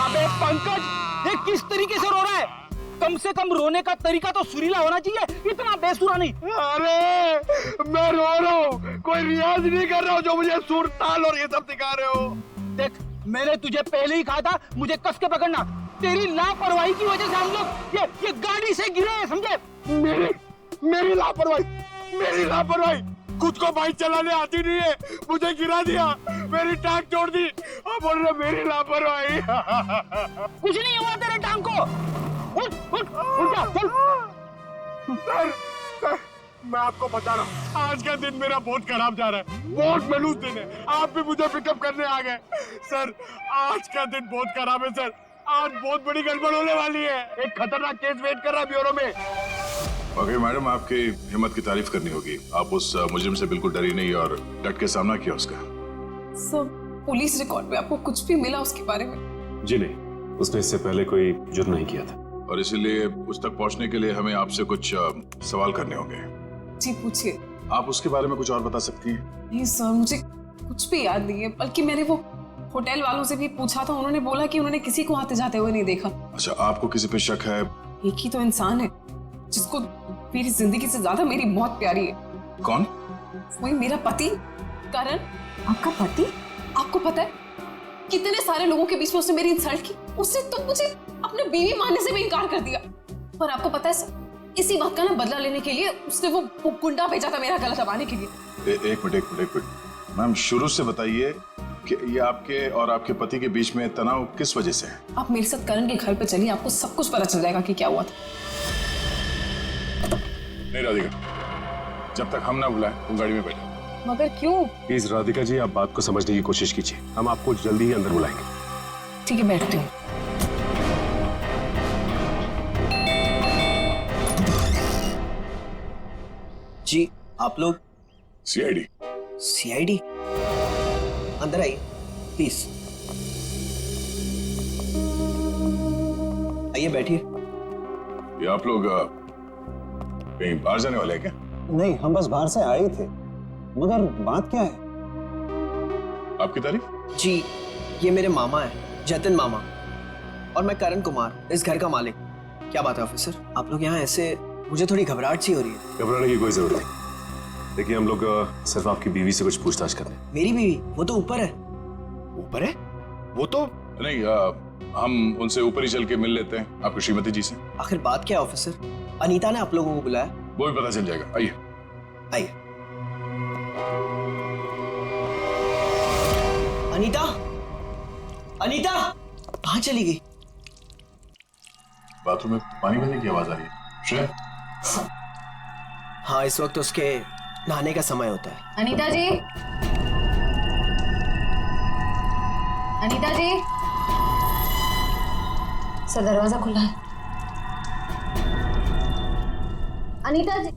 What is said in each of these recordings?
अबे पंकज, ये किस तरीके से रो रहा है? कम से कम रोने का तरीका तो सुरीला होना चाहिए, इतना बेसुरा नहीं। अरे मैं रो रहा हूँ, कोई रियाज नहीं कर रहा हूँ जो मुझे सुर ताल और ये सब सिखा रहे हो। देख, मैंने तुझे पहले ही कहा था मुझे कस के पकड़ना। तेरी लापरवाही की वजह से हम लोग ये गाड़ी से गिरे हैं, समझे? मेरी लापरवाही, खुद को बाइक चलाने आती नहीं है, मुझे गिरा दिया, मेरी टांग तोड़ दी और बोल रहे मेरी लापरवाही। कुछ नहीं हुआ तेरे टांग को। उठ जा, चल। सर, मैं आपको बता रहा हूँ, आज का दिन मेरा बहुत खराब जा रहा है, बहुत मनूस दिन है। आप भी मुझे पिकअप करने आ गए। सर, आज का दिन बहुत खराब है सर, आज बहुत बड़ी गड़बड़ होने वाली है। एक खतरनाक केस वेट कर रहा है ब्यूरो में। वाकई मैडम, आपकी हिम्मत की तारीफ करनी होगी। आप उस मुजरिम से बिल्कुल डरी नहीं और डट के सामना किया उसका। सर, पुलिस रिकॉर्ड में आपको कुछ भी मिला उसके बारे में? जी नहीं, उसने इससे पहले कोई जुर्म नहीं किया था। और इसीलिए उस तक पहुंचने के लिए हमें आपसे कुछ सवाल करने होंगे। जी पूछिए। आप उसके बारे में कुछ और बता सकती हैं? नहीं सर, मुझे कुछ भी याद नहीं है, बल्कि मैंने वो होटल वालों से भी पूछा था, उन्होंने बोला कि उन्होंने किसी को आते जाते हुए नहीं देखा। अच्छा, आपको किसी पे शक है? एक ही तो इंसान है जिसको मेरी जिंदगी से ज्यादा मेरी मौत प्यारी है। कौन? वही मेरा पति करण। आपका पति? आपको पता है कितने सारे लोगों के बीच में उसने मेरी इंसल्ट की। उसने तो मुझे अपने बीवी मानने से भी इनकार कर दिया। और आपको पता है सर, इसी बात का ना बदला लेने के लिए उसने वो गुंडा भेजा था मेरा गला दबाने के लिए। एक मिनट मैम, शुरू से बताइए कि ये आपके और आपके पति के बीच में तनाव किस वजह से है? आप मेरे साथ करण के घर पे चलिए, आपको सब कुछ पता चल जाएगा कि क्या हुआ था। नहीं राधिका, जब तक हम ना बुलाएं तुम गाड़ी में बैठो। मगर क्यों? प्लीज राधिका जी, आप बात को समझने की कोशिश कीजिए, हम आपको जल्दी ही अंदर बुलाएंगे। ठीक है, बैठती हूँ। जी, आप लोग? सीआईडी। सीआईडी? अंदर आइए प्लीज। आइए बैठिए। ये आप लोग कहीं बाहर जाने वाले हैं क्या? नहीं, हम बस बाहर से आए ही थे, मगर बात क्या है? आपकी तारीफ? जी, ये मेरे मामा है, जतिन मामा, और मैं करण कुमार, इस घर का मालिक। क्या बात है ऑफिसर, आप लोग यहाँ ऐसे? मुझे थोड़ी घबराहट सी हो रही है। घबराने की कोई जरूरत नहीं। देखिए, हम लोग सिर्फ आपकी बीवी से कुछ पूछताछ कर रहे हैं। मेरी बीवी? वो तो ऊपर है। ऊपर है? वो तो नहीं, हम उनसे ऊपर ही चल के मिल लेते हैं, आपकी श्रीमती जी से। आखिर बात क्या है ऑफिसर? अनीता ने आप लोगों को बुलाया? वो भी पता चल जाएगा, आइए। आइए। अनीता, अनीता कहाँ चली गई? बाथरूम में पानी भरने की आवाज आ रही है। श्रेया? हाँ, इस वक्त उसके नहाने का समय होता है। अनीता जी, अनीता जी, सर दरवाजा खुला है। अनीता जी,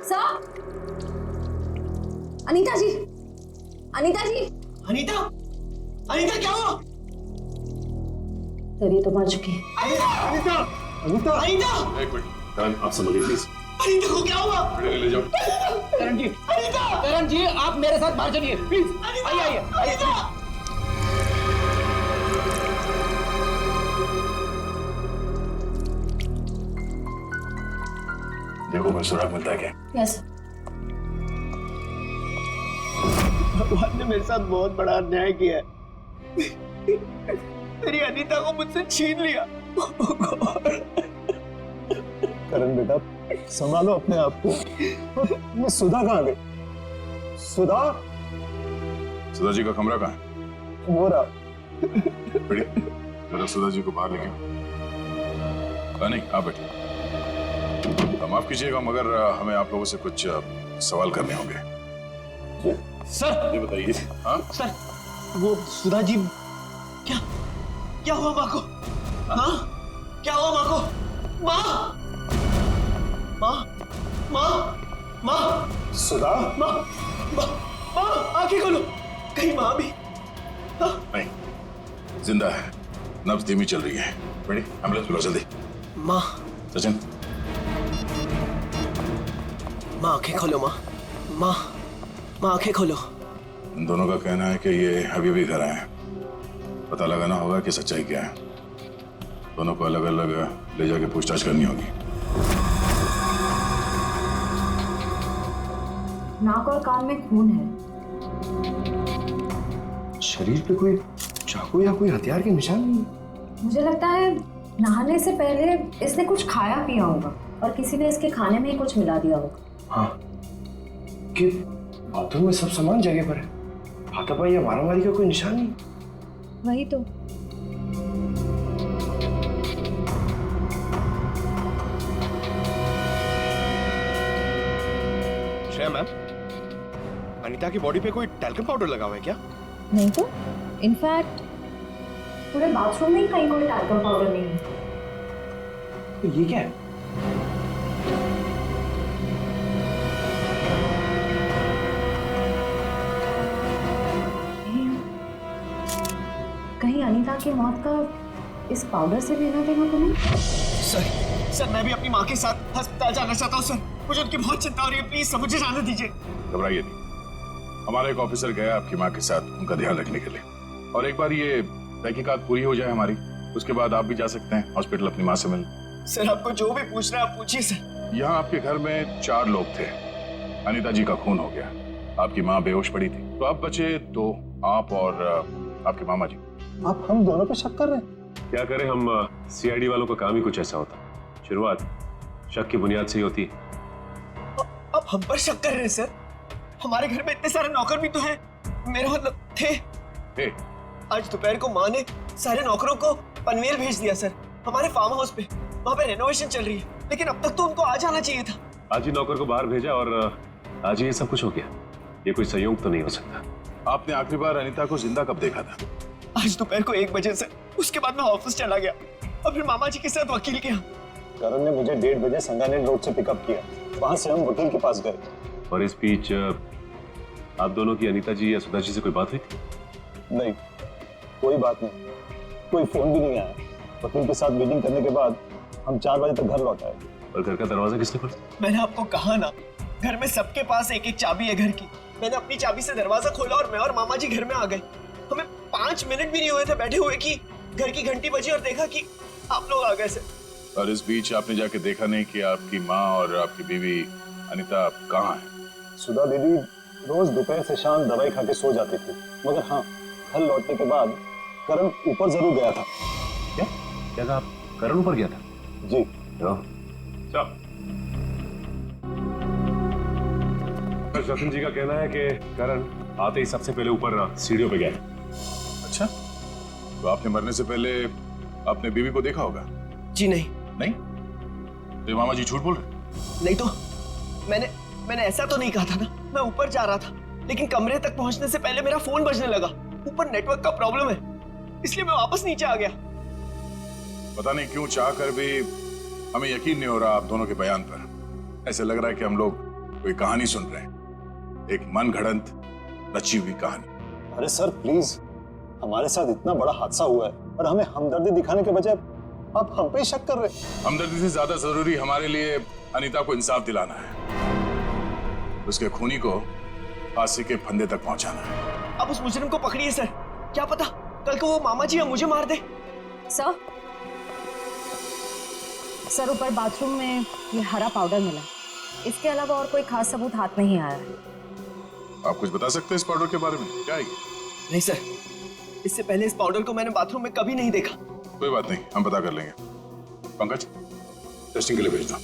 सर, अनीता जी, अनीता जी, अनीता, अनीता क्या हुआ? सर ये तो मर चुकी है। अनीता, अनीता, अनीता, एक मिनट, करण, आप समझिए प्लीज। अनीता को क्या हुआ? ले जाओ। करण जी, आप मेरे साथ बाहर चलिए प्लीज। आइए। देखो मैं सुराग मिलता है क्या? यस। भगवान ने मेरे साथ बहुत बड़ा अन्याय किया है। मेरी अनीता को मुझसे छीन लिया। करण बेटा, संभालो अपने आप को। मैं सुधा कहाँ गई? सुधा? सुधा जी का कमरा कहाँ है? वो रहा। बढ़िया, जरा सुधा जी को बाहर लेके आओ। नहीं, आप बैठिए। माफ कीजिएगा, मगर हमें आप लोगों से कुछ सवाल करने होंगे। सर, ये बताइए। हाँ सर, वो सुधा जी। क्या हुआ माँ को? हाँ, क्या हुआ माँ को? माँ, माँ, माँ, माँ, सुधा? माँ, माँ, माँ, आंखें खोलो, कहीं माँ भी? नहीं, जिंदा है, नब्ज धीमी चल रही है। रेडी? एम्बुलेंस बुलाओ जल्दी। माँ। सचिन, माँ आंखें खोलो माँ। माँ माँ आंखें खोलो। इन दोनों का कहना है कि ये अभी भी घर आए हैं। पता लगाना होगा कि सच्चाई क्या है। दोनों को अलग अलग ले जाके पूछताछ करनी होगी। नाक और कान में खून है। शरीर पे कोई चाकू या कोई हथियार के निशान नहीं है। मुझे लगता है नहाने से पहले इसने कुछ खाया पिया होगा और किसी ने इसके खाने में ही कुछ मिला दिया होगा। हाँ, कि बाथरूम में सब सामान जगह पर है। हाथापाई या मारामारी का कोई निशान नहीं। वही तो। श्रेया मैम, अनीता की बॉडी पे कोई टैल्कम पाउडर लगा हुआ है क्या? नहीं तो इनफैक्ट पूरे बाथरूम में ही कहीं कोई टैल्कम पाउडर नहीं है। तो ये क्या है? कहीं अनीता की मौत का इस पाउडर से लेना देना तो नहीं? सर मैं भी अपनी माँ के साथ अस्पताल जाना चाहता हूँ सर। मुझे उनकी बहुत चिंता हो रही है, प्लीज सर मुझे जाने दीजिए। घबराइए नहीं, हमारा एक ऑफिसर गया आपकी माँ के साथ उनका ध्यान रखने के लिए। और एक बार ये तहकीकात पूरी हो जाए हमारी, उसके बाद आप भी जा सकते हैं हॉस्पिटल अपनी माँ से मिलने। सर आपको जो भी पूछना है आप पूछिए सर। यहाँ आपके घर में 4 लोग थे। अनीता जी का खून हो गया, आपकी माँ बेहोश पड़ी थी, तो अब बचे 2, आप और आपके मामा जी। आप हम दोनों पे शक कर रहे हैं? क्या करें हम, सीआईडी वालों का काम ही कुछ ऐसा होता। शुरुआत शक की बुनियाद से ही होती है। अब हम पर शक कर रहे हैं सर? हमारे घर में इतने सारे नौकर भी तो हैं। मेरा मतलब थे। आज दोपहर को माँ ने सारे नौकरों को पनवेल भेज दिया सर, हमारे फार्म हाउस पे। वहाँ पे रेनोवेशन चल रही है, लेकिन अब तक तो उनको आ जाना चाहिए था। आज ही नौकर को बाहर भेजा और आज ही ये सब कुछ हो गया। ये कोई संयोग तो नहीं हो सकता। आपने आखिरी बार अनीता को जिंदा कब देखा था? आज दोपहर को 1 बजे से। उसके बाद मैं ऑफिस चला गया और फिर मामा जी के साथ वकील के यहाँ। करण ने मुझे 1:30 बजे संगानेर रोड से पिकअप किया। वहां से हम वकील के पास गए। और इस बीच आप दोनों की अनीता जी या सुधा जी से कोई बात हुई थी? नहीं, कोई बात नहीं, कोई फोन भी नहीं आया। वकील के साथ मीटिंग करने के बाद हम 4 बजे तक घर लौट आए। और घर का दरवाजा किसने खोला? मैंने आपको कहा ना, घर में सबके पास एक चाबी है घर की। मैंने अपनी चाबी से दरवाजा खोला और मैं और मामा जी घर में आ गए। हमें 5 मिनट भी नहीं हुए थे बैठे हुए कि घर की घंटी बजी और देखा कि आप लोग आ गए सर। और इस बीच आपने जाके देखा नहीं कि आपकी माँ और आपकी बीवी अनीता कहाँ है? सुधा दीदी रोज दोपहर से शाम दवाई खा के सो जाती थी, मगर हाँ, घर लौटने के बाद करण ऊपर जरूर गया था। क्या कहा आप? करण ऊपर गया था? जी। जतिन जी का कहना है कि करण आते ही सबसे पहले ऊपर सीढ़ियों पे गया। अच्छा, तो आपने मरने से पहले अपने बीवी को देखा होगा? जी नहीं। नहीं? तो मामा जी झूठ बोल रहे? नहीं तो मैंने ऐसा तो नहीं कहा था ना। मैं ऊपर जा रहा था, लेकिन कमरे तक पहुंचने से पहले मेरा फोन बजने लगा। ऊपर नेटवर्क का प्रॉब्लम है, इसलिए मैं वापस नीचे आ गया। पता नहीं क्यों चाह कर भी हमें यकीन नहीं हो रहा आप दोनों के बयान पर। ऐसे लग रहा है कि हम लोग कोई कहानी सुन रहे हैं, एक मन घड़ंत रची हुई कहानी। अरे सर प्लीज, हमारे साथ इतना बड़ा हादसा हुआ है और हमें हमदर्दी दिखाने के बजाय आप हम पे शक कर रहे हैं। हमदर्दी से ज्यादा जरूरी हमारे लिए अनीता को इंसाफ दिलाना है, उसके खूनी को फांसी के फंदे तक पहुंचाना है। अब उस मुजरिम को पकड़िए सर, क्या पता कल को वो मामा जी या मुझे मार दे। सर ऊपर बाथरूम में ये हरा पाउडर मिला, इसके अलावा और कोई खास सबूत हाथ नहीं आया है। आप कुछ बता सकते हैं इस पाउडर के बारे में? क्या है? नहीं सर, इससे पहले इस पाउडर को मैंने बाथरूम में कभी नहीं देखा। कोई बात नहीं, हम पता कर लेंगे। पंकज, टेस्टिंग के लिए भेज दो।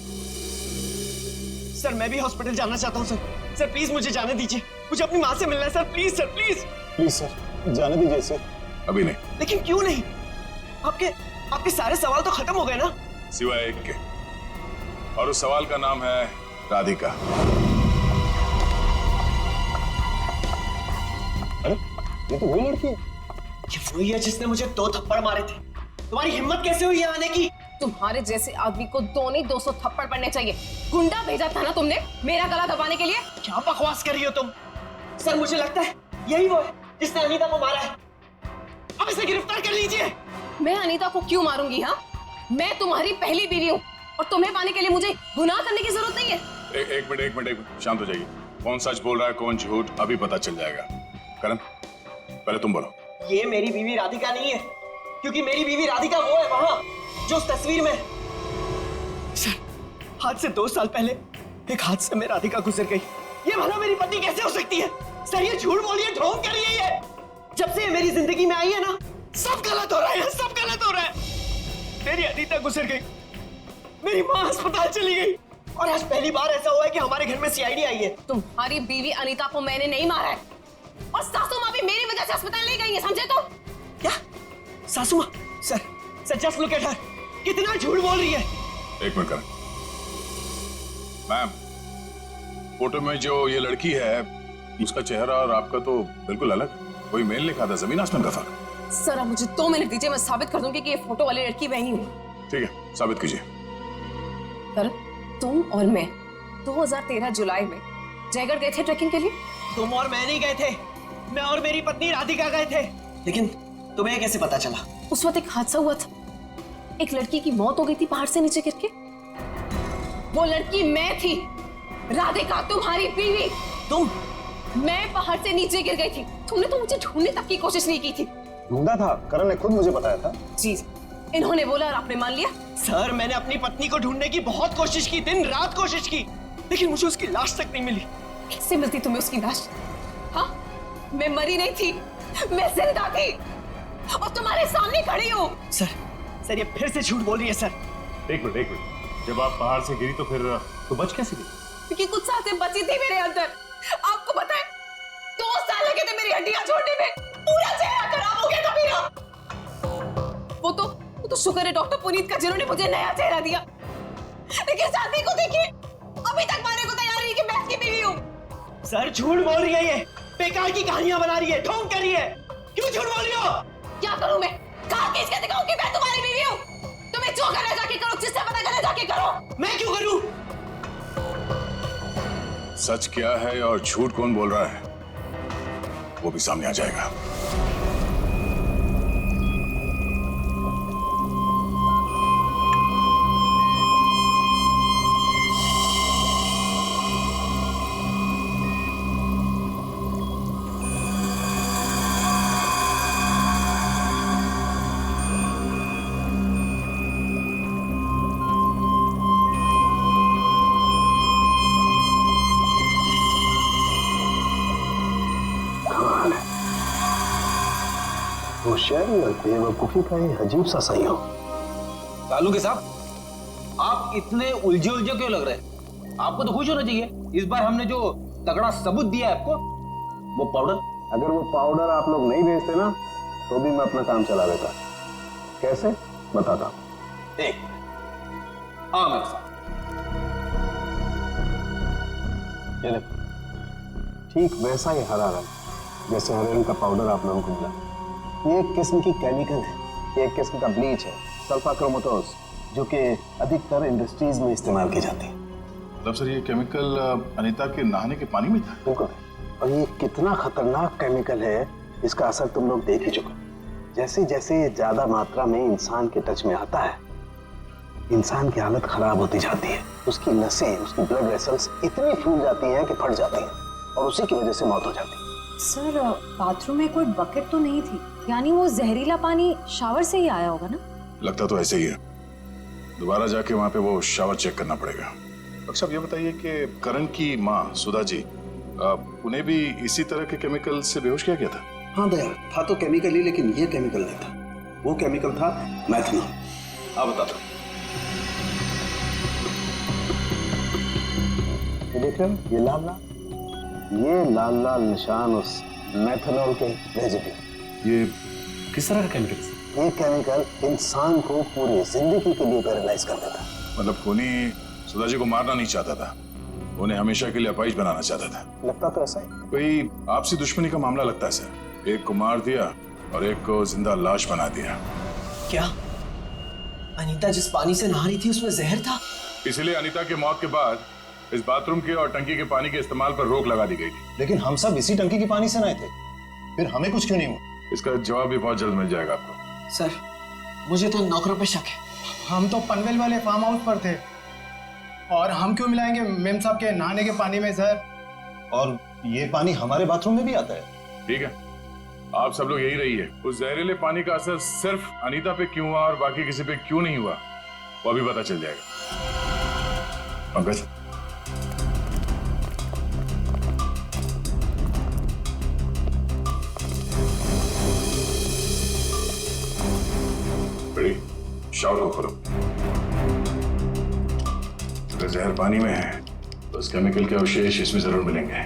सर मैं भी हॉस्पिटल जाना चाहता हूँ सर। सर प्लीज मुझे जाने दीजिए, मुझे अपनी माँ से मिलना है sir. Please sir, please please sir, जाने दीजिए इसे। अभी नहीं। लेकिन क्यों नहीं? आपके सारे सवाल तो खत्म हो गए ना, सिवाय एक के, और उस सवाल का नाम है राधिका। अरे ये तो वही लड़की है। ये वही है जिसने मुझे 2 थप्पड़ मारे थे। तुम्हारी हिम्मत कैसे हुई यहाँ आने की? तुम्हारे जैसे आदमी को 2 नहीं 200 थप्पड़ पड़ने चाहिए। गुंडा भेजा था ना तुमने मेरा गला दबाने के लिए। क्या बकवास कर रही हो तुम? सर मुझे लगता है यही वो है जिसने अनीता को मारा है। अब इसे गिरफ्तार कर लीजिए। मैं अनीता को क्यों मारूंगी? हाँ, मैं तुम्हारी पहली बीवी हूँ और तुम्हें पाने के लिए मुझे गुनाह करने की जरूरत नहीं है। एक मिनट, शांत हो जाइए। कौन सच बोल रहा है कौन झूठ अभी पता चल जाएगा। करण, पहले तुम बोलो। ये मेरी बीवी राधिका नहीं है, क्योंकि मेरी बीवी राधिका वो है वहां जो उस तस्वीर में है। सर, आज से 2 साल पहले एक हादसे में राधिका गुजर गई। ये भला मेरी पत्नी कैसे हो सकती है? सर, ये झूठ बोल रही है, ढोंग कर रही है ये। जब से ये मेरी जिंदगी में आई है ना, सब गलत हो रहा है, सब गलत हो रहा है। मेरी अनीता गुजर गई, मेरी माँ अस्पताल चली गई, और आज पहली बार ऐसा हुआ है कि हमारे घर में सीआईडी आई है। तुम्हारी बीवी अनीता को मैंने नहीं मारा है, और सासू माँ भी मेरी वजह से अस्पताल ले गई है, समझे? तो क्या सासू माँ? Sir just look at her, कितना झूठ बोल रही है। एक मिनट करण। मैम, फोटो में जो ये लड़की है उसका चेहरा और आपका तो बिल्कुल अलग, कोई मेल नहीं खाता, जमीन आसमान का फर्क। सर, अब मुझे 2 मिनट दीजिए, मैं साबित कर दूंगी कि ये फोटो वाली लड़की वही हूँ। ठीक है, साबित कीजिए। सर, तुम और मैं 2013 जुलाई में जयगढ़ गए थे ट्रैकिंग के लिए। तुम और मैं नहीं गए थे, मैं और मेरी पत्नी राधिका गए थे। लेकिन तुम्हें कैसे पता चला? उस वक्त एक हादसा हुआ था, एक लड़की की मौत हो गई थी पहाड़ से नीचे गिर के। वो लड़की मैं थी, राधिका तुम्हारी बीवी। तुम? मैं पहाड़ से नीचे गिर गई थी, तुमने तो मुझे ढूंढने तक की कोशिश नहीं की थी। ढूंढा था, करण ने खुद मुझे बताया था। जी, इन्होंने बोला और आपने मान लिया। सर, मैंने अपनी पत्नी को ढूंढने की बहुत कोशिश की, दिन रात कोशिश की, लेकिन मुझे उसकी लाश तक नहीं मिली। कैसे मिलती तुम्हें उसकी लाश? हाँ, मैं मरी नहीं थी, मैं जिंदा थी और तुम्हारे सामने खड़ी हूँ। सर ये फिर से झूठ बोल रही है। सर, एक मिनट, जब आप पहाड़ से गिरी तो फिर तो बच कैसे गई? क्योंकि कुछ सांसें बची थी मेरे अंदर। आपको पता है, 2 साल लगे थे मेरी हड्डियां छोड़ने में, पूरा चेहरा खराब हो गया था मेरा। वो तो शुक्र है डॉक्टर पुनीत का, जिन्होंने मुझे नया चेहरा दिया। लेकिन शादी को देखिए, अभी तक मारने को तैयार नहीं कि मैं इसकी बीवी हूँ। सर झूठ बोल रही है, ये बेकार की कहानियां बना रही है, ढोंग कर रही है। क्यों झूठ बोल रही हो? क्या करूं मैं? कहा किसके दिखाऊं कि मैं तुम्हारी बीवी हूँ? तुम्हें जो करना जाके करो, जिससे पता करना जाके करो। मैं क्यों करूं? सच क्या है और झूठ कौन बोल रहा है वो भी सामने आ जाएगा। होशियारी और बेवकूफी का ये अजीब सा संयोग। कालू के साहब, आप इतने उलझे क्यों लग रहे हैं? आपको तो खुश होना चाहिए, इस बार हमने जो तगड़ा सबूत दिया है आपको, वो पाउडर। अगर वो पाउडर आप लोग नहीं भेजते ना तो भी मैं अपना काम चला देता। कैसे बताता हूं। एक हाँ मेरे साथ। ये देखो, ठीक वैसा ही हरा रंग जैसे हरे रंग का पाउडर आप लोगों को मिला। ये एक किस्म की केमिकल है, ये एक किस्म का ब्लीच है, सल्फा क्रोमेटोज, जो कि अधिकतर इंडस्ट्रीज में इस्तेमाल की जाती है। मतलब सर ये केमिकल अनीता के नहाने के पानी में था? बिल्कुल। और ये कितना खतरनाक केमिकल है इसका असर तुम लोग देख ही चुके। जैसे जैसे ये ज्यादा मात्रा में इंसान के टच में आता है, इंसान की हालत खराब होती जाती है। उसकी नसें, उसकी ब्लड वेसल्स इतनी फूल जाती हैं कि फट जाती हैं और उसी की वजह से मौत हो जाती है। सर, बाथरूम में कोई बकेट तो नहीं थी, यानी वो जहरीला पानी शावर से ही आया होगा ना? लगता तो ऐसे ही है। दोबारा जाके वहां पे वो शावर चेक करना पड़ेगा। डॉक्टर साहब ये बताइए कि करण की माँ सुधा जी, उन्हें भी इसी तरह के केमिकल से बेहोश किया गया था? हाँ दया, था तो केमिकल ही, लेकिन ये केमिकल नहीं था। वो केमिकल था मैथनॉल। हाँ बता दो। ये देख रहे हो, ये लाल लाल निशान उस मैथनॉल के रेजिड्यू। ये किस तरह का केमिकल? ये केमिकल इंसान को पूरी जिंदगी के लिए पैरालाइज कर देता है। मतलब खूनी सुधा जी को मारना नहीं चाहता था, उन्हें हमेशा के लिए अपाहिज बनाना चाहता था। लगता तो ऐसा ही। कोई आपसी दुश्मनी का मामला लगता है सर। एक को मार दिया और एक को जिंदा लाश बना दिया। क्या अनीता जिस पानी से नहा रही थी उसमें जहर था? इसलिए अनीता की मौत के बाद इस बाथरूम के और टंकी के पानी के इस्तेमाल पर रोक लगा दी गई थी। लेकिन हम सब इसी टंकी के पानी से नहाए थे, फिर हमें कुछ क्यों नहीं हुआ? इसका जवाब भी बहुत जल्द मिल जाएगा आपको। सर, मुझे तो नौकरों पे शक है। हम तो पनवेल वाले फार्म हाउस पर थे, और हम क्यों मिलाएंगे मेम साहब के नहाने के पानी में जहर? और ये पानी हमारे बाथरूम में भी आता है। ठीक है, आप सब लोग यही रहिए। उस जहरीले पानी का असर सिर्फ अनीता पे क्यों हुआ और बाकी किसी पे क्यों नहीं हुआ, वो अभी पता चल जाएगा। पंकज, बड़ी शावर को खोलो। अगर जहर पानी में है तो उस केमिकल के अवशेष इसमें जरूर मिलेंगे।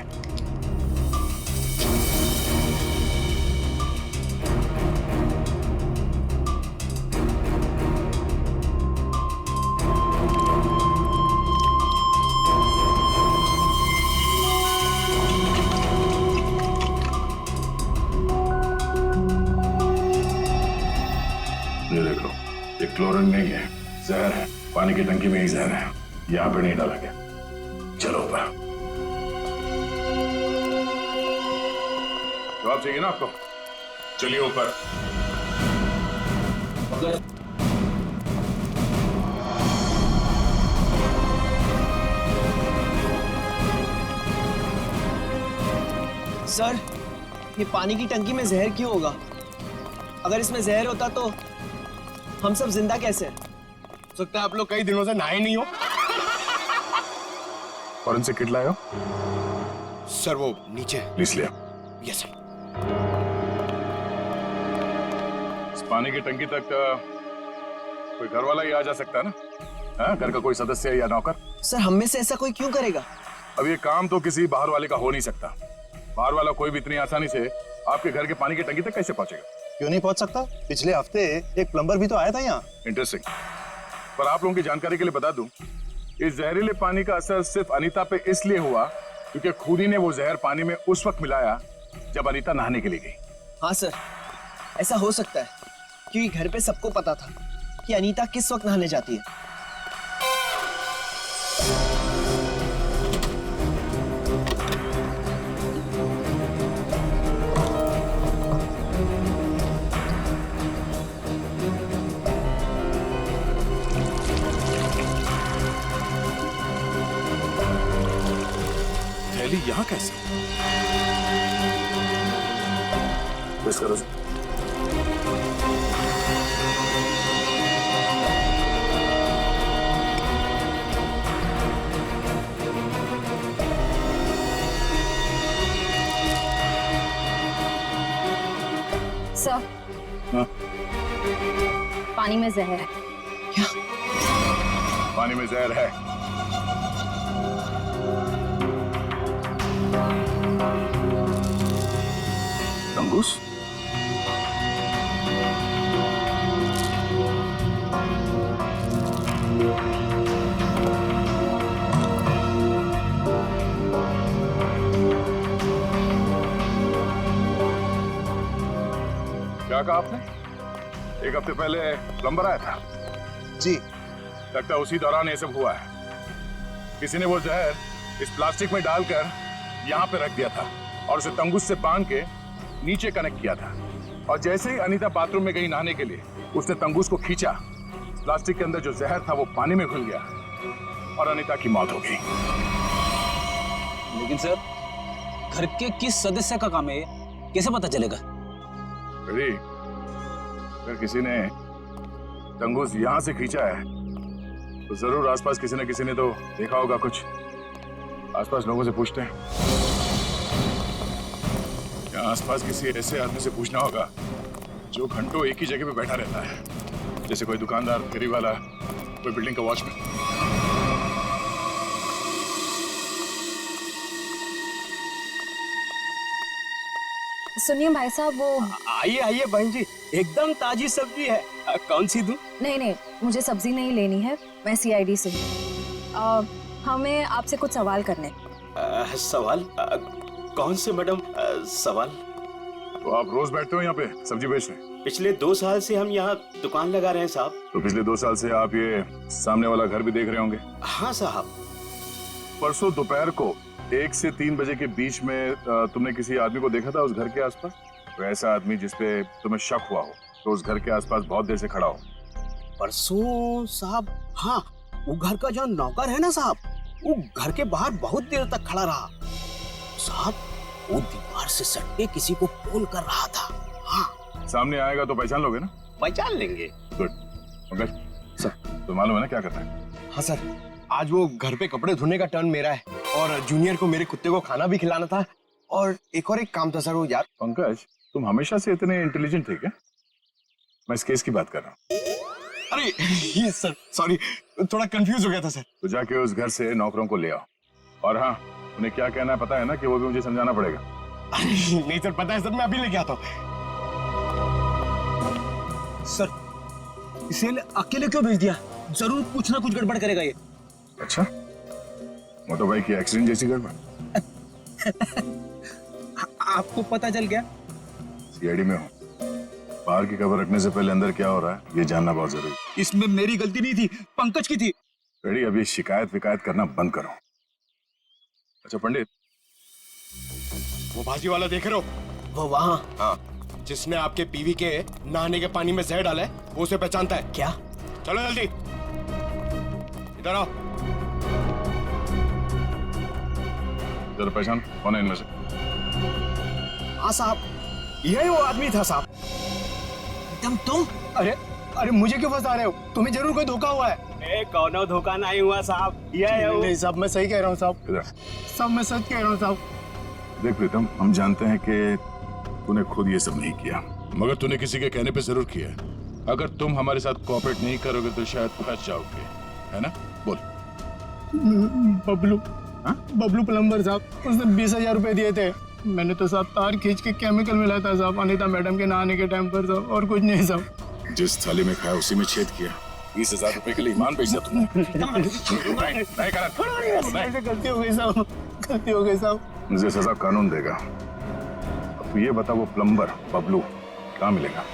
ये देखो, ये क्लोरीन नहीं है, जहर है। पानी की टंकी में ही जहर है, यहाँ पे नहीं डाला गया। चलो ऊपर। जवाब चाहिए ना आपको? चलिए ऊपर। सर, ये पानी की टंकी में जहर क्यों होगा? अगर इसमें जहर होता तो हम सब जिंदा कैसे? हो सकता है आप लोग कई दिनों से नहाए नहीं हो। फॉरेंसिक किट लाए हो? सर वो नीचे। प्लीज लिया। Yes sir. इस पानी की टंकी तक कोई घर वाला ही आ जा सकता है ना? हाँ, घर का कोई सदस्य या नौकर? सर, हम में से ऐसा कोई क्यों करेगा? अब ये काम तो किसी बाहर वाले का हो नहीं सकता। बाहर वाला कोई भी इतनी आसानी से आपके घर के पानी की टंकी तक कैसे पहुंचेगा? क्यों नहीं पहुंच सकता? पिछले हफ्ते एक प्लम्बर भी तो आया था यहाँ। इंटरेस्टिंग। पर आप लोगों की जानकारी के लिए बता दूं, इस जहरीले पानी का असर सिर्फ अनीता पे इसलिए हुआ क्योंकि खुद ही ने वो जहर पानी में उस वक्त मिलाया जब अनीता नहाने के लिए गई। हाँ सर, ऐसा हो सकता है क्योंकि घर पे सबको पता था कि अनीता किस वक्त नहाने जाती है। थैली यहाँ कैसे? बस करो। सर, हाँ? पानी में जहर है। क्या? पानी में जहर है? तंगुस? क्या कहा आपने? एक हफ्ते पहले प्लम्बर आया था? जी। लगता है उसी दौरान ये सब हुआ है। किसी ने वो जहर इस प्लास्टिक में डालकर यहाँ पे रख दिया था और उसे तंगुस से बांध के नीचे कनेक्ट किया था। और जैसे ही अनीता बाथरूम में गई नहाने के लिए, उसने तंगुस को खींचा। प्लास्टिक के अंदर जो जहर था वो पानी में घुल गया और अनीता की मौत हो गई। लेकिन सर, घर के किस सदस्य का काम है, कैसे पता चलेगा? अगर किसी ने तंगुस यहां से खींचा है तो जरूर आसपास किसी न किसी ने तो देखा होगा कुछ। आसपास लोगों से पूछते हैं। या आसपास किसी ऐसे आदमी से पूछना होगा जो घंटों एक ही जगह पे बैठा रहता है, जैसे कोई दुकानदार, फेरी वाला, कोई बिल्डिंग का वॉचमैन। सुनिए भाई साहब, वो आइए आइए बहन जी, एकदम ताजी सब्जी है। कौन सी दूं? नहीं, मुझे सब्जी नहीं लेनी है, मैं सीआईडी से हूँ। हमें आपसे कुछ सवाल करने। सवाल? कौन से मैडम सवाल? तो आप रोज बैठते हो यहाँ पे सब्जी बेचने? पिछले 2 साल से हम यहाँ दुकान लगा रहे हैं साहब। तो पिछले 2 साल से आप ये सामने वाला घर भी देख रहे होंगे? हाँ साहब। परसों दोपहर को 1 से 3 बजे के बीच में तुमने किसी आदमी को देखा था उस घर के आसपास? तो ऐसा आदमी जिसपे तुम्हें शक हुआ हो, तो उस घर के आसपास बहुत देर से खड़ा हो। परसों साहब? हाँ वो घर का जो नौकर है ना साहब, वो घर के बाहर बहुत देर तक खड़ा रहा साहब। वो दीवार से सट के किसी को फोन कर रहा था। हाँ सामने आएगा तो पहचान लोगे ना? पहचान लेंगे। गुड। पंकज सर, तो मालूम है ना क्या करना है? हाँ सर, आज वो घर पे कपड़े धोने का टर्न मेरा है और जूनियर को मेरे कुत्ते को खाना भी खिलाना था और एक काम था सर वो यार। पंकज तुम हमेशा से इतने इंटेलिजेंट थे क्या? मैं इस केस की बात कर रहा हूँ। अरे ये सर सॉरी, थोड़ा कंफ्यूज हो गया था सर। तो जाके उस घर से नौकरों को ले आओ और हाँ उन्हें क्या कहना है पता है ना कि वो भी मुझे समझाना पड़ेगा। नहीं सर पता है सर, मैं अभी लेके आता हूँ। सर इसे अकेले क्यों भेज दिया? जरूर कुछ ना कुछ गड़बड़ करेगा ये। अच्छा मोटो भाई की एक्सीडेंट जैसी गड़बड़? आपको पता चल गया? सीआईडी में हूँ, बाहर की खबर रखने से पहले अंदर क्या हो रहा है ये जानना बहुत जरूरी। इसमें मेरी गलती नहीं थी, पंकज की थी। रेडी अभी शिकायत विकायत करना बंद करो। अच्छा पंडित, वो भाजी वाला देख रहे हो? वो वहाँ। हाँ, जिसने आपके बीवी के नहाने के पानी में जहर डाला है वो उसे पहचानता है क्या? चलो जल्दी इधर आओ। जरा पहचान कौन है इनमें से? हाँ साहब, यही वो आदमी था साहब। तुम? अरे मुझे क्यों फंसा रहे हो? तुम्हें जरूर कोई धोखा हुआ है। कौनो धोखा नहीं हुआ साहब, ये है वो। नहीं साहब, मैं सही कह रहा हूँ साहब, इधर साहब मैं सच कह रहा हूँ साहब। देख प्रीतम, हम जानते हैं कि तूने खुद ये सब नहीं किया, मगर तूने किसी के कहने पे जरूर किया है। अगर तुम हमारे साथ कोऑपरेट नहीं करोगे तो शायद फंस जाओगे, है ना? बोल। बबलू प्लम्बर साहब, उसने 20,000 रुपए दिए थे। मैंने तो साहब तार खींच के केमिकल मिलाया था साहब अनीता मैडम के नहाने के टाइम पर साहब, और कुछ नहीं साहब। जिस थाली में खाया उसी में छेद किया। 20,000 रुपए के लिए ईमान बेच दिया तुमने। नहीं करा। गलती हो गई साहब, गलती हो गई साहब। मुझे सजा कानून देगा। अब तू ये बता वो प्लम्बर बबलू कहाँ मिलेगा?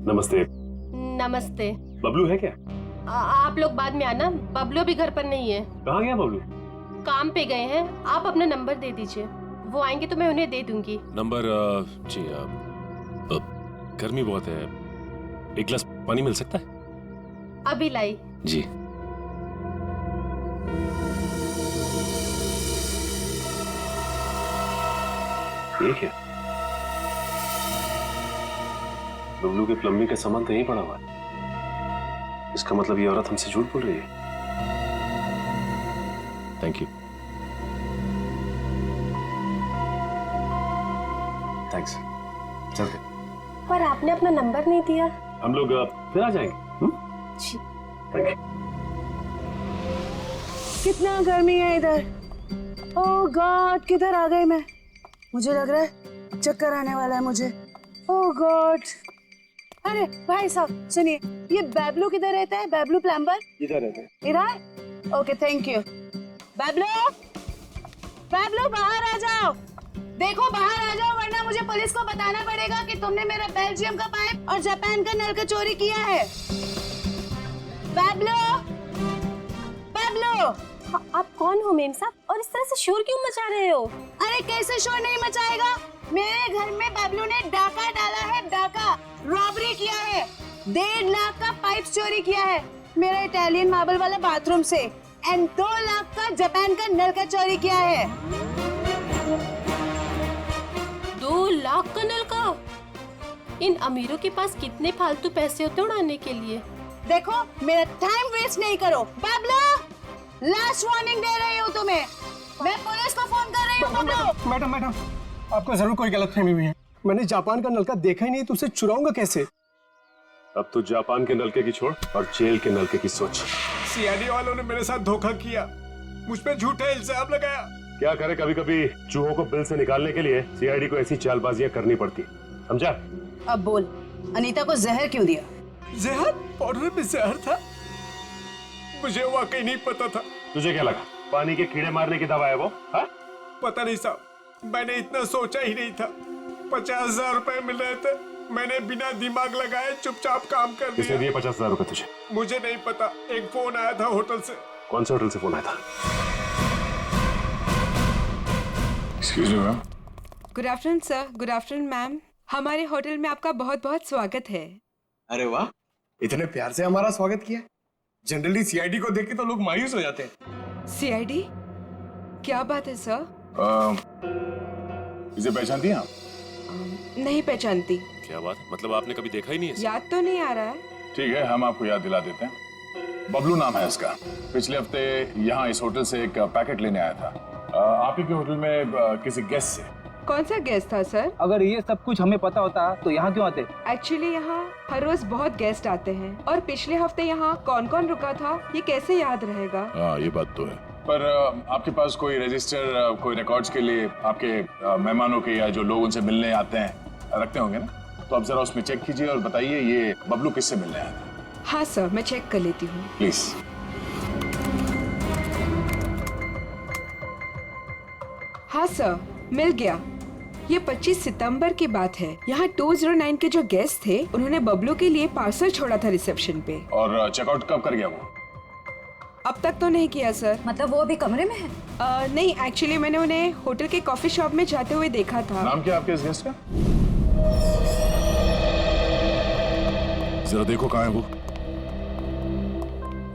नमस्ते। नमस्ते। बबलू है क्या? आप लोग बाद में आना, बबलू भी घर पर नहीं है। कहाँ गया बबलू? काम पे गए हैं। आप अपना नंबर दे दीजिए, वो आएंगे तो मैं उन्हें दे दूंगी। नंबर? जी गर्मी बहुत है, एक गिलास पानी मिल सकता है? अभी लाई। जी। ये क्या? बबलू के प्लम्बिंग का सामान तो यहीं पड़ा हुआ है। इसका मतलब ये औरत हमसे झूठ बोल रही है। Thank you. थैंक्स। चलते। पर आपने अपना नंबर नहीं दिया। हम लोग फिर आ जाएंगे। जी। Thank you. कितना गर्मी है इधर। ओह गॉड, किधर आ गई मैं? मुझे लग रहा है चक्कर आने वाला है मुझे। ओह गॉड। अरे भाई साहब सुनिए, ये बैबलू किधर रहता है? बैबलू प्लम्बर इधर रहते हैं। इधर? Okay thank you. Bablu, Bablu बाहर आ जाओ। देखो बाहर आ जाओ वरना मुझे पुलिस को बताना पड़ेगा कि तुमने मेरा बेल्जियम का पाइप और जापान का नल का चोरी किया है। बैबलू, बैबलू। आप कौन हो मेम साहब, और इस तरह से शोर क्यों मचा रहे हो? अरे कैसे शोर नहीं मचाएगा? मेरे घर में बैबलू ने डाका डाला है, डाका रॉबरी किया है। 1.5 लाख का पाइप चोरी किया है मेरा इटालियन मार्बल वाला बाथरूम से, एंड 2 लाख का जापान का नल का चोरी किया है। 2 लाख का नल का? इन अमीरों के पास कितने फालतू पैसे होते उड़ाने के लिए। देखो मेरा टाइम वेस्ट नहीं करो। बैबलू, लास्ट वार्निंग दे रही हूँ तुम्हें, मैं पुलिस को फोन कर रही हूँ। बैबलू। मैडम, आपको जरूर कोई गलतफहमी हुई है। मैंने जापान का नलका देखा ही नहीं, तो उसे चुराऊंगा कैसे? अब तो जापान के नलके की छोड़ और जेल के नलके की सोच। सीआईडी वालों ने मेरे साथ धोखा किया, मुझ पे झूठा इल्जाम लगाया। क्या करे, कभी कभी चूहों को बिल से निकालने के लिए सीआईडी को ऐसी चालबाजियां करनी पड़ती, समझा? अब बोल, अनीता को जहर क्यों दिया? जहर? पाउडर में जहर था? मुझे वाकई नहीं पता था। तुझे क्या लगा पानी के कीड़े मारने की दवा है वो? हा? पता नहीं साहब, मैंने इतना सोचा ही नहीं था। 50,000 रुपए मिल रहे थे, मैंने बिना दिमाग लगाए चुपचाप काम कर दिया। किसने दिए 50,000 रुपए तुझे? मुझे नहीं पता, एक फोन आया था होटल से। कौन से होटल से फोन आया था? Excuse me ma'am, good afternoon sir, good afternoon ma'am. हमारे होटल में आपका बहुत बहुत स्वागत है। अरे वाह, इतने प्यार से हमारा स्वागत किया। जनरली सीआईडी को देख के तो लोग मायूस हो जाते हैं। सीआईडी? क्या बात है सर? इसे पहचानती हैं आप? नहीं पहचानती। क्या बात, मतलब आपने कभी देखा ही नहीं है? याद तो नहीं आ रहा है। ठीक है, हम आपको याद दिला देते हैं। बबलू नाम है इसका। पिछले हफ्ते यहाँ इस होटल से एक पैकेट लेने आया था आप ही के होटल में किसी गेस्ट से। कौन सा गेस्ट था सर? अगर ये सब कुछ हमें पता होता तो यहाँ क्यों आते? एक्चुअली यहाँ हर रोज बहुत गेस्ट आते हैं और पिछले हफ्ते यहाँ कौन कौन रुका था ये कैसे याद रहेगा? हाँ, ये बात तो है। पर आपके पास कोई रजिस्टर, कोई रिकॉर्ड्स के लिए आपके मेहमानों के या जो लोग उनसे मिलने आते हैं रखते होंगे ना? तो आप जरा उसमें चेक कीजिए और बताइए ये बबलू किससे मिलने आया था। हाँ सर, मैं चेक कर लेती हूँ। प्लीज। हाँ सर, मिल गया। ये 25 सितंबर की बात है। यहाँ 209 के जो गेस्ट थे उन्होंने बबलू के लिए पार्सल छोड़ा था रिसेप्शन पे। और चेकआउट कब कर गया वो? अब तक तो नहीं किया सर। मतलब वो अभी कमरे में है? नहीं, एक्चुअली मैंने उन्हें होटल के कॉफी शॉप में जाते हुए देखा था। नाम क्या आपके इस गेस्ट का? जरा देखो कहाँ है वो।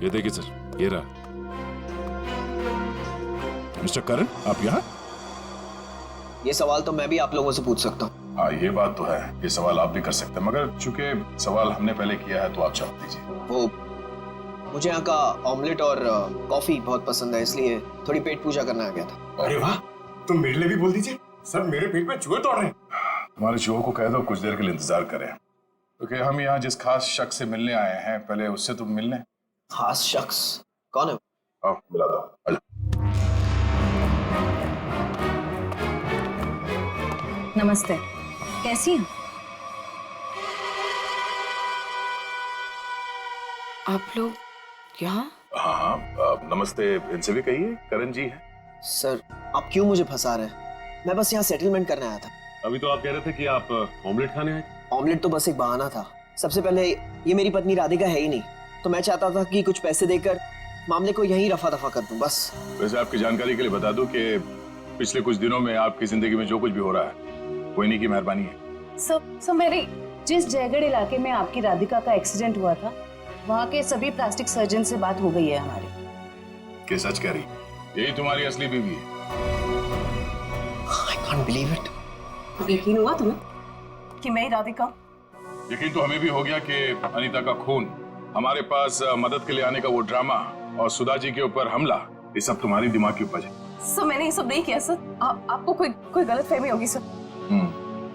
ये देखिए सर, ये रहा। मिस्टर करण, आप यहाँ? ये सवाल तो मैं भी आप लोगों से पूछ सकता हूँ। हाँ, ये बात तो है, ये सवाल आप भी कर सकते हैं, मगर चूंकि सवाल हमने पहले किया है तो आप जवाब दीजिए। वो मुझे यहाँ का ऑमलेट और कॉफी बहुत पसंद है, इसलिए थोड़ी पेट पूजा करने आ गया था। अरे वाह, तुम मेरे लिए भी बोल दीजिए। सर, मेरे पेट में चूहे दौड़ रहे हैं। हमारे चूहों को कह दो कुछ देर के लिए इंतजार करें, क्योंकि हम यहाँ जिस खास शख्स से मिलने आए हैं पहले उससे तुम मिलने। खास शख्स कौन है? आओ मिला दो। आजा। नमस्ते, कैसी हैं? आप लोग यहाँ? हाँ, नमस्ते इनसे भी कहिए, करण जी है। सर, आप क्यों मुझे फंसा रहे हैं? मैं बस यहाँ सेटलमेंट करने आया था। अभी तो आप कह रहे थे कि आप ऑमलेट खाने आए। ऑमलेट तो बस एक बहाना था। सबसे पहले ये मेरी पत्नी राधिका है ही नहीं, तो मैं चाहता था कि कुछ पैसे देकर मामले को यहीं रफा दफा कर दूं बस। वैसे आपकी जानकारी के लिए बता दूं कि पिछले कुछ दिनों में आपकी जिंदगी में जो कुछ भी हो रहा है कोई नहीं की मेहरबानी है। सर मेरी जिस जयगढ़ इलाके में आपकी राधिका का एक्सीडेंट हुआ था, वहाँ के सभी प्लास्टिक सर्जन से बात हो गई है हमारी। क्या सच कह रही? यही तुम्हारी असली बीवी है? I can't believe it। यकीन हुआ तुम्हें कि मैं राधिका? यकीन तो हमें भी हो गया कि अनीता का खून, हमारे पास मदद के लिए आने का वो ड्रामा और सुधा जी के ऊपर हमला, ये सब तुम्हारी दिमाग की उपज है। सर, मैंने ये सब नहीं किया सर। आपको कोई गलतफहमी होगी सर।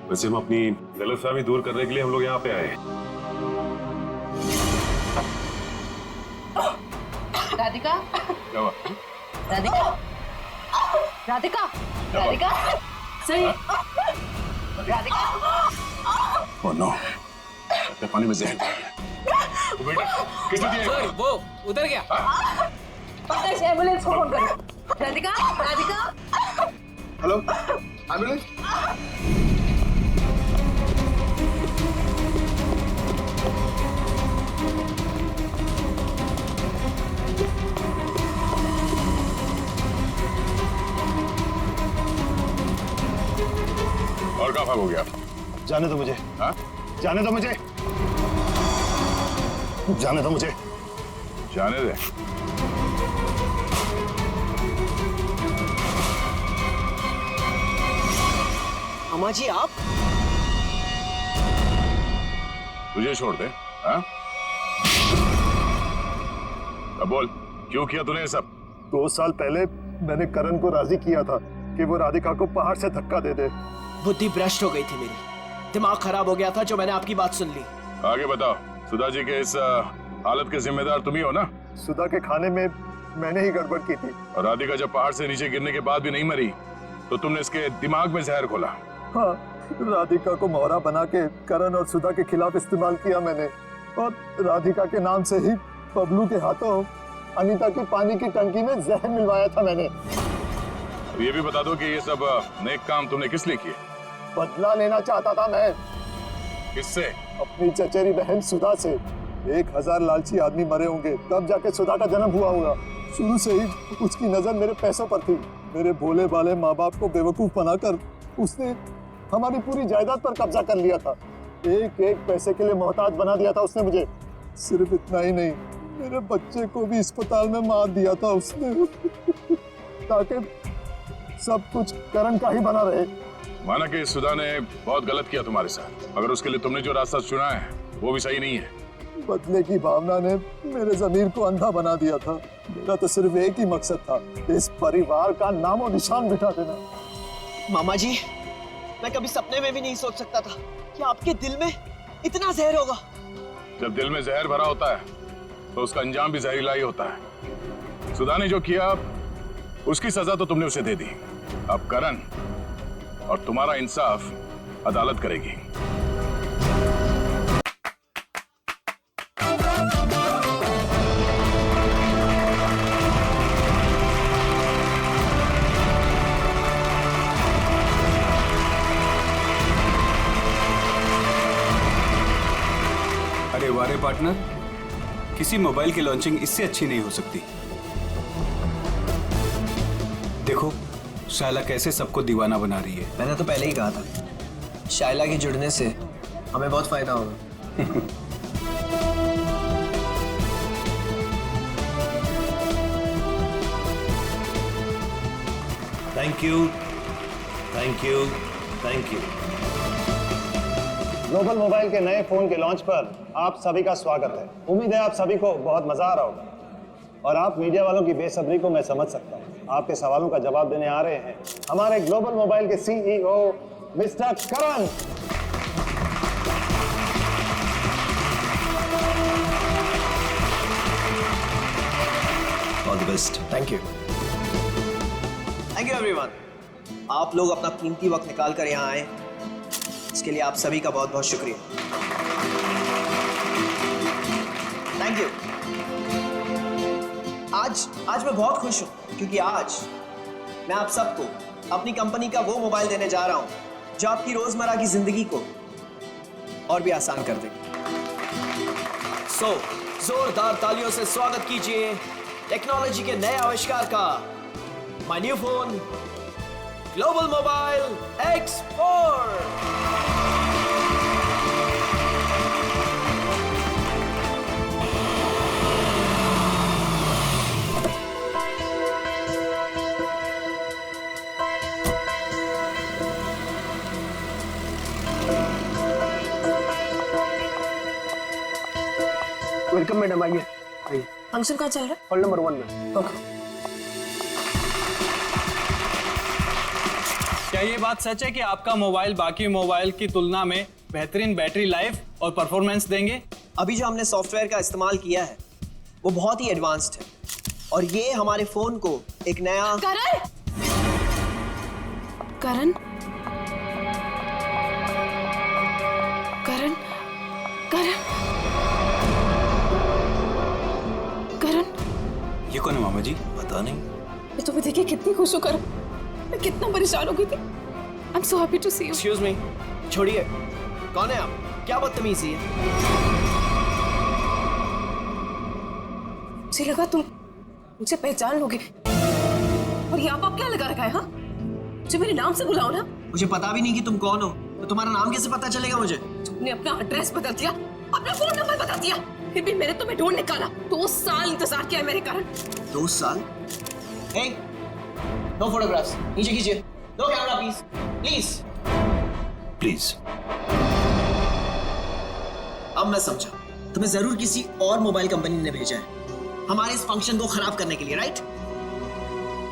वैसे हम अपनी गलतफहमी दूर करने के लिए हम लोग यहाँ पे आए हैं। राधिका, क्या हुआ? राधिका, राधिका, राधिका, सही, राधिका। ओह नो, पानी में जहर डाल दिया। तो बेटा, किसने दिया? सर, वो उधर गया। एम्बुलेंस को फोन करो। राधिका, राधिका। Hello, ambulance. और कहाँ भाग हो गया? जाने दो मुझे। हाँ? जाने दो मुझे। जाने दो मुझे। जाने दे। अम्मा जी, आप? तुझे छोड़ दे। हाँ? अब बोल, क्यों किया तूने ये सब? 2 साल पहले मैंने करण को राजी किया था कि वो राधिका को पहाड़ से धक्का दे दे। बुद्धि भ्रष्ट हो गई थी मेरी, दिमाग खराब हो गया था जो मैंने आपकी बात सुन ली। आगे बताओ, सुधा जी के इस हालत के जिम्मेदार तुम ही हो ना? सुधा के खाने में मैंने ही गड़बड़ की थी। और राधिका जब पहाड़ से नीचे गिरने के बाद भी नहीं मरी तो तुमने इसके दिमाग में जहर घोला। हाँ, राधिका को मोहरा बना के करण और सुधा के खिलाफ इस्तेमाल किया मैंने, और राधिका के नाम से ही बबलू के हाथों अनीता की पानी की टंकी में जहर मिलवाया था मैंने। ये भी बता दो कि ये सब नेक काम तुमने किस लिए किए? बदला लेना चाहता था मैं। किससे? अपनी चचेरी बहन सुधा से। 1000 लालची आदमी मरे होंगे तब जाके सुधा का जन्म हुआ होगा। शुरू से ही उसकी नजर मेरे पैसों पर थी। मेरे भोले भाले माँ बाप को बेवकूफ बनाकर उसने हमारी पूरी जायदाद पर कब्जा कर लिया था। एक एक पैसे के लिए मोहताज बना दिया था उसने मुझे। सिर्फ इतना ही नहीं, मेरे बच्चे को भी अस्पताल में मार दिया था उसने ताकि सब कुछ करण का ही बना रहे। माना कि सुधा ने बहुत गलत किया तुम्हारे साथ, मगर उसके लिए तुमने जो रास्ता चुना है वो भी सही नहीं है। बदले की भावना ने मेरे जमीर को अंधा बना दिया था। मेरा तो सिर्फ एक ही मकसद था, इस परिवार का नामो निशान मिटा देना। मामा जी, मैं कभी सपने में भी नहीं सोच सकता था कि आपके दिल में इतना जहर होगा। जब दिल में जहर भरा होता है तो उसका अंजाम भी जहरीला ही होता है। सुधा ने जो किया उसकी सजा तो तुमने उसे दे दी। अब करण और तुम्हारा इंसाफ अदालत करेगी। अरे वारे पार्टनर, किसी मोबाइल की लॉन्चिंग इससे अच्छी नहीं हो सकती। देखो शायला कैसे सबको दीवाना बना रही है। मैंने तो पहले ही कहा था, शायला के जुड़ने से हमें बहुत फायदा होगा। Thank you, thank you, thank you. Global mobile के नए फोन के लॉन्च पर आप सभी का स्वागत है। उम्मीद है आप सभी को बहुत मजा आ रहा होगा और आप मीडिया वालों की बेसब्री को मैं समझ सकता हूँ। आपके सवालों का जवाब देने आ रहे हैं हमारे ग्लोबल मोबाइल के CEO mister Karan. All the best. Thank you everyone. आप लोग अपना कीमती वक्त निकाल कर यहाँ आए, इसके लिए आप सभी का बहुत बहुत शुक्रिया। Thank you. आज मैं बहुत खुश हूं क्योंकि आज मैं आप सबको अपनी कंपनी का वो मोबाइल देने जा रहा हूं जो आपकी रोजमर्रा की जिंदगी को और भी आसान कर देगा। सो जोरदार तालियों से स्वागत कीजिए टेक्नोलॉजी के नए आविष्कार का, my new phone global mobile X4। Welcome madam, आइए आइए। फंक्शन कहाँ चल रहा है? हॉल नंबर 1 में। ओके। क्या ये बात सच है कि आपका मोबाइल बाकी मोबाइल की तुलना में बेहतरीन बैटरी लाइफ और परफॉर्मेंस देंगे? अभी जो हमने सॉफ्टवेयर का इस्तेमाल किया है वो बहुत ही एडवांस्ड है और ये हमारे फोन को एक नया करण करण करण करण करण ये कौन है मामा जी? पता नहीं। मैं तुम्हें देखिए कितनी खुश हूँ करण, मैं कितना परेशान हो गई थी। I am so happy to see you. Excuse me, छोड़िए, कौन है आप? क्या बदतमीजी है? मुझे लगा तुम मुझे पहचान लोगे और यहाँ पर क्या लगा रखा है? हाँ, मुझे मेरे नाम से बुलाओ ना। मुझे पता भी नहीं कि तुम कौन हो, तो तुम्हारा नाम कैसे पता चलेगा मुझे? तुमने अपना एड्रेस बदल दिया, अपना फोन नंबर बता दिया, फिर भी मैंने तुम्हें ढूंढ निकाला। 2 साल इंतजार किया है मेरे कारण। 2 साल? हे, नो फोटोग्राफ्स, नीचे कीजिए। No camera please, please please. अब मैं समझा, तुम्हें जरूर किसी और मोबाइल कंपनी ने भेजा है हमारे इस फंक्शन को खराब करने के लिए, राइट?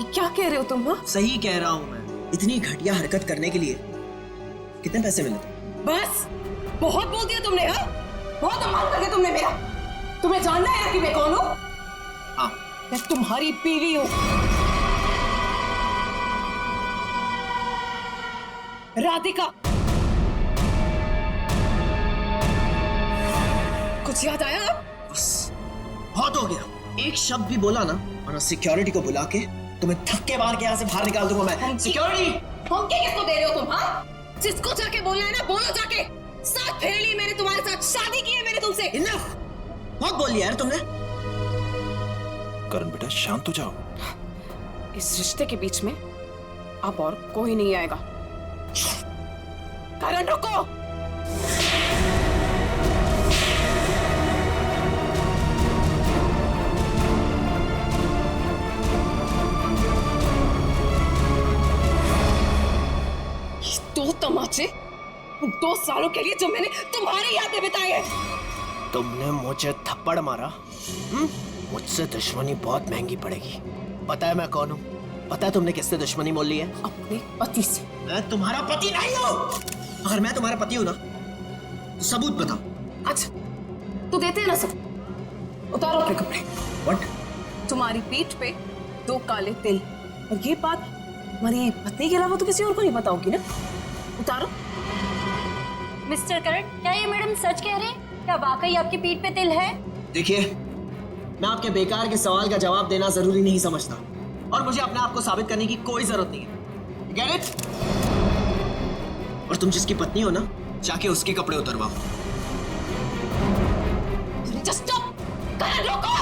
ये क्या कह रहे हो तुम? हाँ, सही कह रहा हूं मैं। इतनी घटिया हरकत करने के लिए कितने पैसे मिले? बस बहुत बोल दिया तुमने। हाँ, बहुत अपमान कर दिया तुमने मेरा। तुम्हें जानना है ना कि मैं कौन हूँ? हाँ, मैं तुम्हारी बीवी हूँ, राधिका। कुछ याद आया? बस बहुत हो गया। एक शब्द भी बोला ना, वरना सिक्योरिटी को बुला के तुम्हें धक्के मार के यहाँ से बाहर निकाल दूंगा मैं। सिक्योरिटी! धमकी किसको दे रहे हो तुम? हाँ, जिसको जाके बोलना है ना बोलो जाके। साथ फेर ली मैंने तुम्हारे साथ, शादी की है मैंने तुमसे। इनफ! बहुत बोल लिया यार तुमने। करण बेटा शांत हो जाओ। इस रिश्ते के बीच में अब और कोई नहीं आएगा। करण रुको। दो तमाचे उन 2 सालों के लिए जो मैंने तुम्हारी यादें बिताई है। तुमने मुझे थप्पड़ मारा, मुझसे दुश्मनी बहुत महंगी पड़ेगी। पता है मैं कौन हूँ? पता है तुमने किससे दुश्मनी मोल ली है? अपने पति से। मैं तुम्हारा पति नहीं हूँ। अगर मैं तुम्हारा पति हूँ ना, तो सबूत बताओ। अच्छा, तो देते हैं ना सब। उतारो अपने कपड़े। What? तुम्हारी पीठ पे 2 काले तिल, और ये बात हमारी पत्नी के अलावा तो किसी और को नहीं पता होगी ना। उतारो। मिस्टर करण, क्या ये मैडम सच कह रहे हैं? क्या वाकई आपकी पीठ पे तिल है? देखिए, मैं आपके बेकार के सवाल का जवाब देना जरूरी नहीं समझता, और मुझे अपने आप को साबित करने की कोई जरूरत नहीं है। Get it? और तुम जिसकी पत्नी हो ना, जाके उसके कपड़े उतरवाओ। Just stop! करण रोको!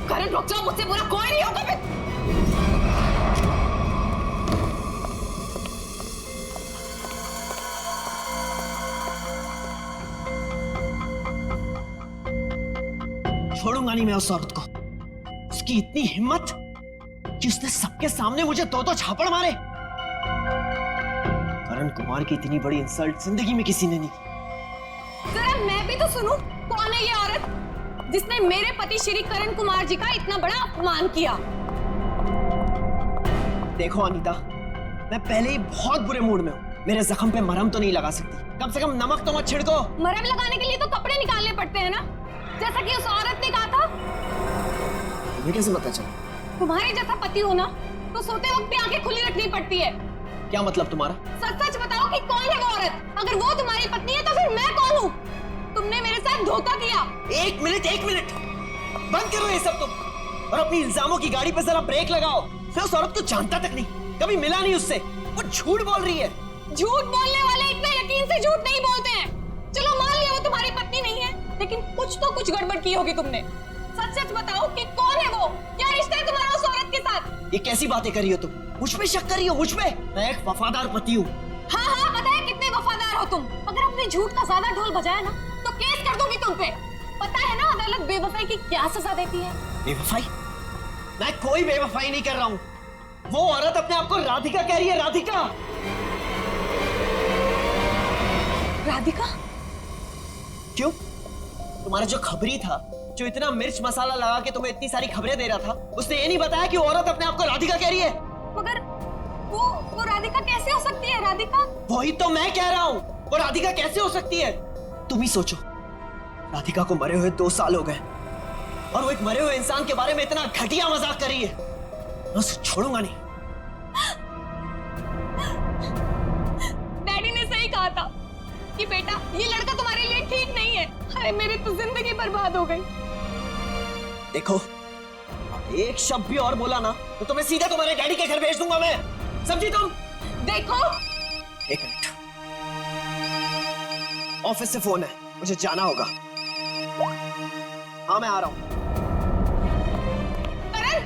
करण रुक जाओ, मुझसे बुरा कोई नहीं होगा फिर। छोड़ूंगा नहीं मैं उस औरत को। उसकी इतनी हिम्मत कि उसने सबके सामने मुझे 2 झापड़ मारे। करण कुमार की इतनी बड़ी इंसल्ट जिंदगी में किसी ने नहीं की। जरा मैं भी तो सुनूं, कौन है ये औरत जिसने मेरे पति श्री करण कुमार जी का इतना बड़ा अपमान किया? देखो अनीता, मैं पहले ही बहुत बुरे मूड में हूँ। मेरे जख्म पे मरहम तो नहीं लगा सकती, कम से कम नमक तो मत छिड़को। मरहम लगाने के लिए तो कपड़े निकालने पड़ते हैं ना, जैसा कि उस औरत ने कहा था। तुम्हें कैसे पता चला? तुम्हारे जैसा पति हो ना, तो सोते वक्त भी आंखें खुली रखनी पड़ती है। क्या मतलब तुम्हारा? सच सच बताओ कि कौन है वो औरत? अगर वो तुम्हारी पत्नी है तो फिर मैं कौन हूँ? तुमने मेरे साथ धोखा किया। एक मिनट बंद करो ये सब तुम, और अपनी इल्जामों की गाड़ी पे जरा ब्रेक लगाओ। मैं उस औरत को जानता तक नहीं, कभी मिला नहीं उससे। वो झूठ बोल रही है। झूठ बोलने वाले इतना यकीन से झूठ नहीं बोलते हैं। चलो मान लिया वो तुम्हारी पत्नी नहीं है, लेकिन कुछ गड़बड़ की होगी तुमने। सच सच बताओ कि कौन है वो? क्या रिश्ता है तुम्हारा उस औरत के साथ? ये कैसी बातें कर रही हो तुम? मुझ पे शक कर रही हो? मुझ पे? मैं एक वफादार पति हूँ। हाँ, पता है कितने वफादार हो तुम। अगर अपने झूठ का ज्यादा ढोल बजाया ना, तो केस कर दूंगी तुम पे। पता है ना अदालत बेवफाई की क्या सजा देती है? बेवफाई? मैं कोई बेवफाई नहीं कर रहा हूँ। वो औरत अपने आप को राधिका कह रही है। राधिका? राधिका? क्यों? तुम्हारा जो खबरी था, जो इतना मिर्च मसाला लगा के तुम्हें इतनी सारी खबरें दे रहा था, उसने ये नहीं बताया कि औरत अपने आप को राधिका कह रही है। मगर वो राधिका कैसे हो सकती है? राधिका? वही तो मैं कह रहा हूँ, वो राधिका कैसे हो सकती है? तुम ही सोचो, राधिका को मरे हुए 2 साल हो गए, और वो एक मरे हुए इंसान के बारे में इतना घटिया मजाक कर रही है। मैं उसे छोड़ूंगा नहीं। डैडी ने सही कहा था कि बेटा ये लड़का तुम्हारे लिए ठीक नहीं है। अरे मेरी तो जिंदगी बर्बाद हो गई। देखो, अब एक शब्द भी और बोला ना, तो तुम्हें सीधे तुम्हारे डैडी के घर भेज दूंगा मैं। समझी तुम? देखो, एक मिनट, ऑफिस से फोन है, मुझे जाना होगा। हाँ मैं आ रहा हूँ। करण,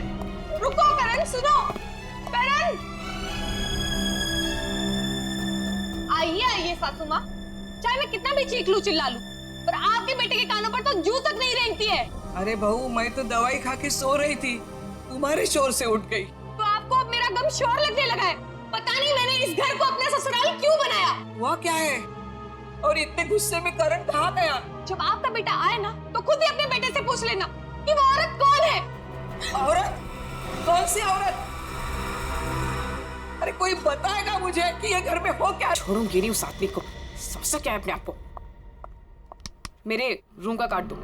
रुको। करण सुनो। करण, आइए सासू माँ। चाहे मैं कितना भी चीख लूं चिल्ला लूं, पर आपके बेटे के कानों पर तो जू तक नहीं रेंगती है। अरे बहू, मैं तो दवाई खा के सो रही थी, तुम्हारे शोर से उठ गई। तो आपको अब मेरा गम शोर लगने लगा है। पता नहीं मैंने इस घर को अपना ससुराल क्यों बनाया। वो क्या है? और इतने गुस्से में करण कहाँ गया? जब आपका बेटा आए ना, तो खुद ही अपने बेटे से पूछ लेना कि वो औरत कौन है। औरत? कौन सी औरत? अरे कोई बताएगा मुझे कि ये घर में हो क्या? छोड़ूंगी नहीं उस आदमी को। समझ क्या है अपने आप को? मेरे रूम का काट दो।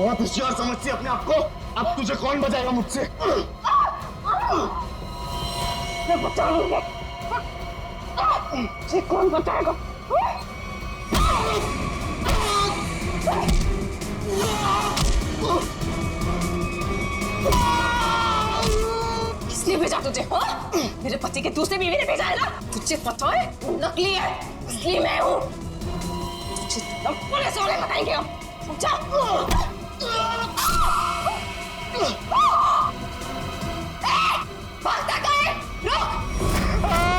बहुत होशियार समझती है अपने आप को। अब तुझे कौन बचाएगा मुझसे? मैं बचा लूंगा। मुझे कौन बचाएगा? किसने भेजा तुझे? हाँ? मेरे पति के दूसरे बीवी ने भेजा है ना? तुझे पता है वो नकली है, इसलिए मैं हूँ। तुझे पुलिस वाले बताएंगे अब, समझा?